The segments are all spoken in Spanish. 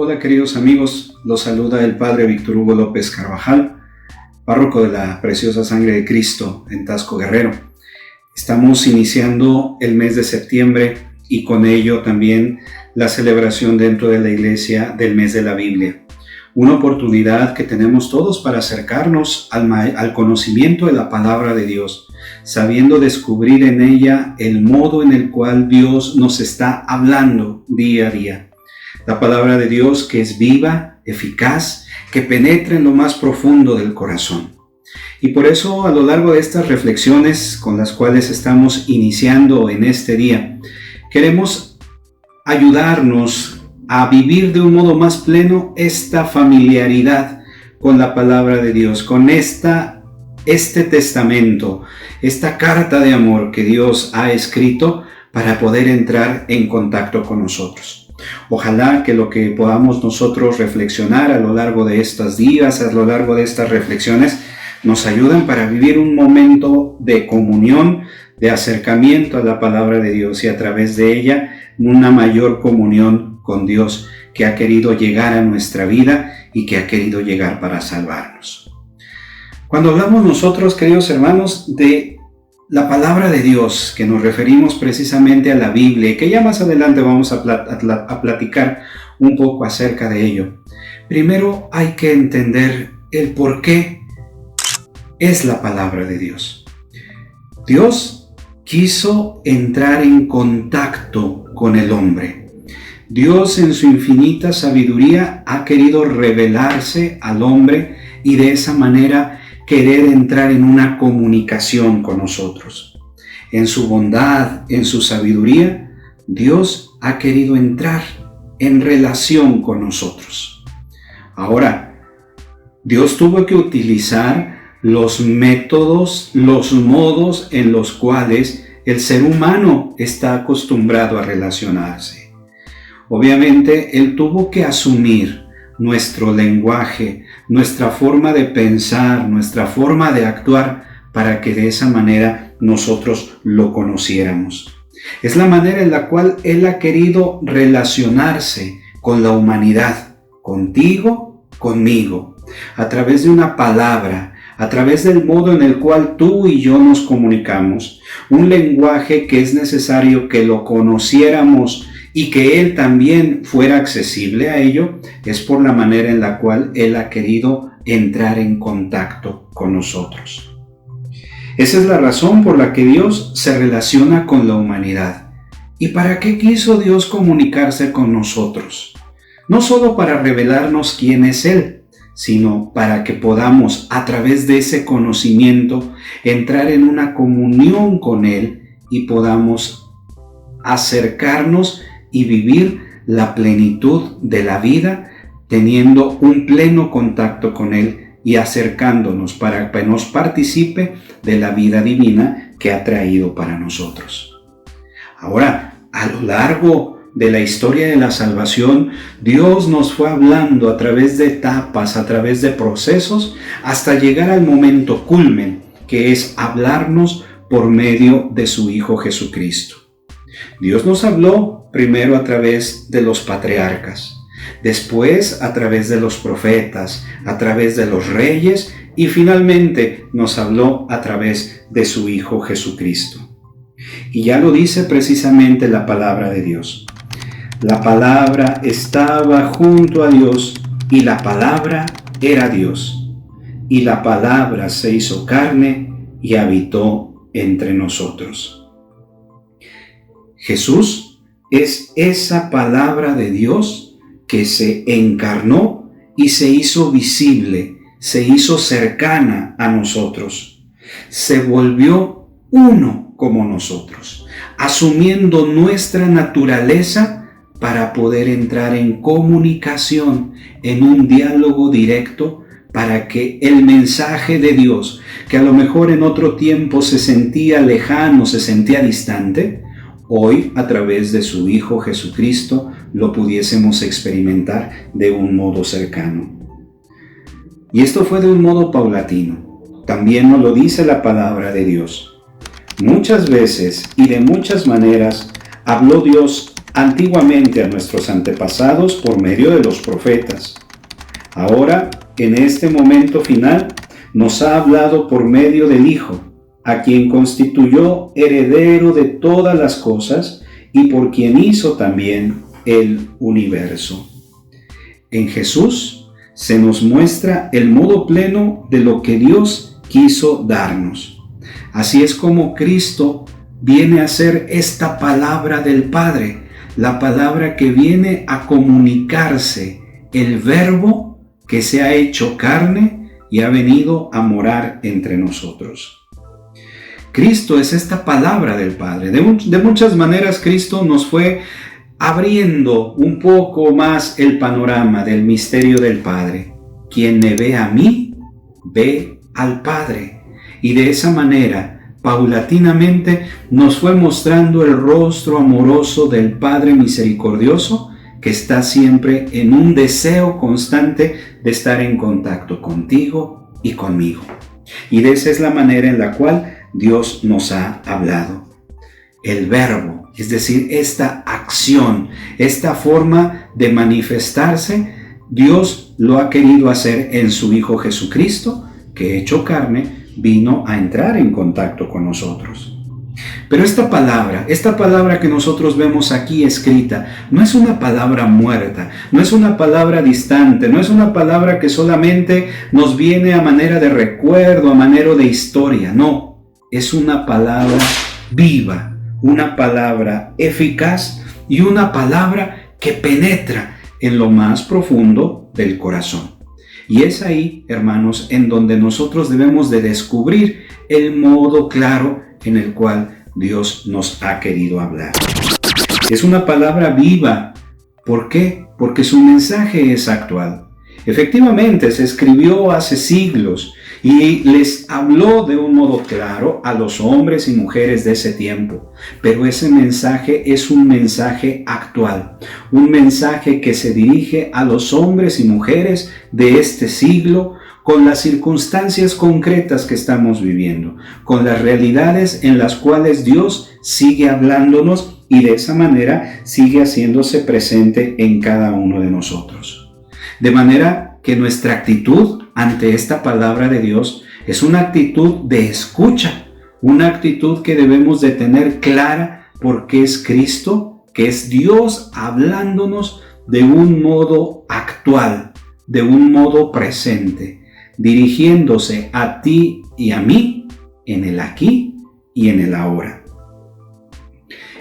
Hola queridos amigos, los saluda el Padre Víctor Hugo López Carvajal, párroco de la Preciosa Sangre de Cristo en Taxco Guerrero. Estamos iniciando el mes de septiembre y con ello también la celebración dentro de la Iglesia del mes de la Biblia. Una oportunidad que tenemos todos para acercarnos al conocimiento de la palabra de Dios, sabiendo descubrir en ella el modo en el cual Dios nos está hablando día a día. La palabra de Dios que es viva, eficaz, que penetra en lo más profundo del corazón. Y por eso a lo largo de estas reflexiones con las cuales estamos iniciando en este día, queremos ayudarnos a vivir de un modo más pleno esta familiaridad con la palabra de Dios, con este testamento, esta carta de amor que Dios ha escrito para poder entrar en contacto con nosotros. Ojalá que lo que podamos nosotros reflexionar a lo largo de estos días, a lo largo de estas reflexiones, nos ayuden para vivir un momento de comunión, de acercamiento a la palabra de Dios y a través de ella una mayor comunión con Dios que ha querido llegar a nuestra vida y que ha querido llegar para salvarnos. Cuando hablamos nosotros, queridos hermanos, de la palabra de Dios, que nos referimos precisamente a la Biblia, y que ya más adelante vamos a platicar un poco acerca de ello, primero hay que entender el por qué es la palabra de Dios. Dios quiso entrar en contacto con el hombre. Dios en su infinita sabiduría ha querido revelarse al hombre y de esa manera querer entrar en una comunicación con nosotros. En su bondad, en su sabiduría, Dios ha querido entrar en relación con nosotros. Ahora, Dios tuvo que utilizar los métodos, los modos en los cuales el ser humano está acostumbrado a relacionarse. Obviamente, Él tuvo que asumir nuestro lenguaje, nuestra forma de pensar, nuestra forma de actuar, para que de esa manera nosotros lo conociéramos. Es la manera en la cual Él ha querido relacionarse con la humanidad, contigo, conmigo, a través de una palabra, a través del modo en el cual tú y yo nos comunicamos, un lenguaje que es necesario que lo conociéramos y que Él también fuera accesible a ello, es por la manera en la cual Él ha querido entrar en contacto con nosotros. Esa es la razón por la que Dios se relaciona con la humanidad. ¿Y para qué quiso Dios comunicarse con nosotros? No solo para revelarnos quién es Él, sino para que podamos, a través de ese conocimiento, entrar en una comunión con Él y podamos acercarnos y vivir la plenitud de la vida, teniendo un pleno contacto con Él y acercándonos para que nos participe de la vida divina que ha traído para nosotros. Ahora, a lo largo de la historia de la salvación, Dios nos fue hablando a través de etapas, a través de procesos, hasta llegar al momento culmen, que es hablarnos por medio de su Hijo Jesucristo. Dios nos habló primero a través de los patriarcas, después a través de los profetas, a través de los reyes y finalmente nos habló a través de su Hijo Jesucristo. Y ya lo dice precisamente la palabra de Dios. La palabra estaba junto a Dios y la palabra era Dios. Y la palabra se hizo carne y habitó entre nosotros. Jesús es esa palabra de Dios que se encarnó y se hizo visible, se hizo cercana a nosotros. Se volvió uno como nosotros, asumiendo nuestra naturaleza para poder entrar en comunicación, en un diálogo directo, para que el mensaje de Dios, que a lo mejor en otro tiempo se sentía lejano, se sentía distante, hoy a través de su Hijo Jesucristo lo pudiésemos experimentar de un modo cercano. Y esto fue de un modo paulatino. También nos lo dice la palabra de Dios. Muchas veces y de muchas maneras habló Dios antiguamente a nuestros antepasados por medio de los profetas. Ahora, en este momento final, nos ha hablado por medio del Hijo, a quien constituyó heredero de todas las cosas y por quien hizo también el universo. En Jesús se nos muestra el modo pleno de lo que Dios quiso darnos. Así es como Cristo viene a ser esta palabra del Padre, la palabra que viene a comunicarse, el Verbo que se ha hecho carne y ha venido a morar entre nosotros. Cristo es esta palabra del Padre. De muchas maneras Cristo nos fue abriendo un poco más el panorama del misterio del Padre. Quien me ve a mí, ve al Padre. Y de esa manera, paulatinamente, nos fue mostrando el rostro amoroso del Padre misericordioso, que está siempre en un deseo constante de estar en contacto contigo y conmigo. Y de esa es la manera en la cual Dios nos ha hablado. El verbo, es decir, esta acción, esta forma de manifestarse, Dios lo ha querido hacer en su Hijo Jesucristo, que hecho carne, vino a entrar en contacto con nosotros. Pero esta palabra que nosotros vemos aquí escrita, no es una palabra muerta, no es una palabra distante, no es una palabra que solamente nos viene a manera de recuerdo, a manera de historia, no. Es una palabra viva, una palabra eficaz y una palabra que penetra en lo más profundo del corazón. Y es ahí, hermanos, en donde nosotros debemos de descubrir el modo claro en el cual Dios nos ha querido hablar. Es una palabra viva. ¿Por qué? Porque su mensaje es actual. Efectivamente, se escribió hace siglos y les habló de un modo claro a los hombres y mujeres de ese tiempo. Pero ese mensaje es un mensaje actual, un mensaje que se dirige a los hombres y mujeres de este siglo con las circunstancias concretas que estamos viviendo, con las realidades en las cuales Dios sigue hablándonos y de esa manera sigue haciéndose presente en cada uno de nosotros. De manera que nuestra actitud ante esta palabra de Dios es una actitud de escucha, una actitud que debemos de tener clara porque es Cristo, que es Dios hablándonos de un modo actual, de un modo presente, dirigiéndose a ti y a mí en el aquí y en el ahora.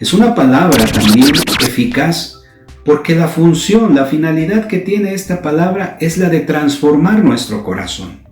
Es una palabra también eficaz porque la función, la finalidad que tiene esta palabra es la de transformar nuestro corazón.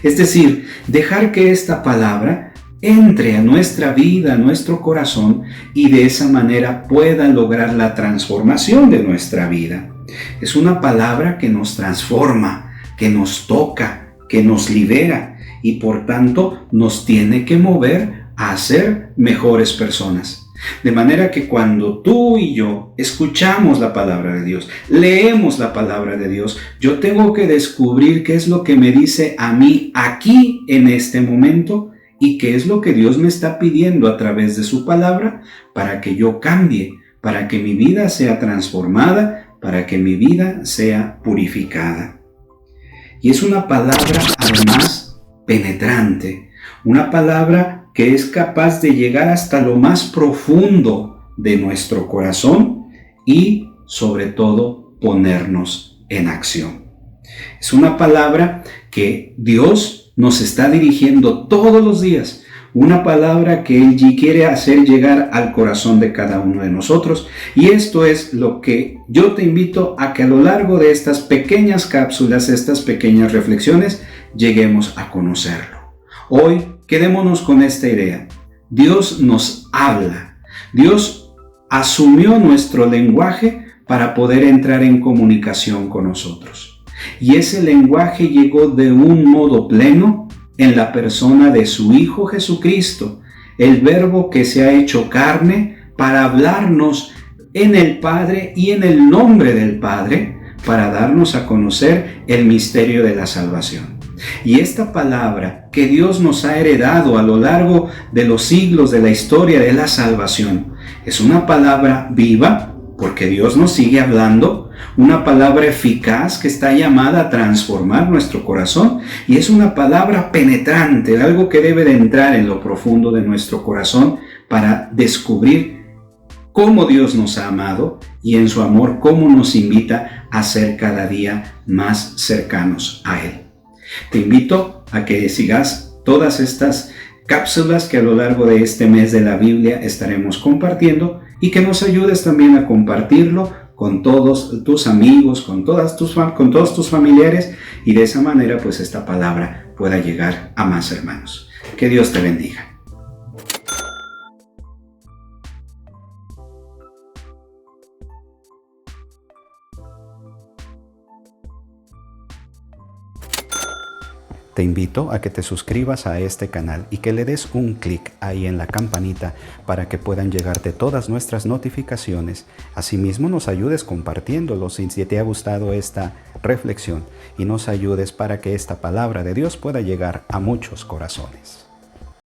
Es decir, dejar que esta palabra entre a nuestra vida, a nuestro corazón y de esa manera pueda lograr la transformación de nuestra vida. Es una palabra que nos transforma, que nos toca, que nos libera y por tanto nos tiene que mover a ser mejores personas. De manera que cuando tú y yo escuchamos la palabra de Dios, leemos la palabra de Dios, yo tengo que descubrir qué es lo que me dice a mí aquí en este momento y qué es lo que Dios me está pidiendo a través de su palabra para que yo cambie, para que mi vida sea transformada, para que mi vida sea purificada. Y es una palabra además penetrante, una palabra que es capaz de llegar hasta lo más profundo de nuestro corazón y, sobre todo, ponernos en acción. Es una palabra que Dios nos está dirigiendo todos los días, una palabra que Él quiere hacer llegar al corazón de cada uno de nosotros. Y esto es lo que yo te invito a que a lo largo de estas pequeñas cápsulas, estas pequeñas reflexiones, lleguemos a conocerlo. Hoy quedémonos con esta idea. Dios nos habla. Dios asumió nuestro lenguaje para poder entrar en comunicación con nosotros. Y ese lenguaje llegó de un modo pleno en la persona de su Hijo Jesucristo, el Verbo que se ha hecho carne para hablarnos en el Padre y en el nombre del Padre, para darnos a conocer el misterio de la salvación. Y esta palabra que Dios nos ha heredado a lo largo de los siglos de la historia de la salvación es una palabra viva porque Dios nos sigue hablando, una palabra eficaz que está llamada a transformar nuestro corazón, y es una palabra penetrante, algo que debe de entrar en lo profundo de nuestro corazón para descubrir cómo Dios nos ha amado y en su amor cómo nos invita a ser cada día más cercanos a Él. Te invito a que sigas todas estas cápsulas que a lo largo de este mes de la Biblia estaremos compartiendo, y que nos ayudes también a compartirlo con todos tus amigos, con todos tus familiares, y de esa manera pues esta palabra pueda llegar a más hermanos. Que Dios te bendiga. Te invito a que te suscribas a este canal y que le des un clic ahí en la campanita para que puedan llegarte todas nuestras notificaciones. Asimismo, nos ayudes compartiéndolo si te ha gustado esta reflexión, y nos ayudes para que esta palabra de Dios pueda llegar a muchos corazones.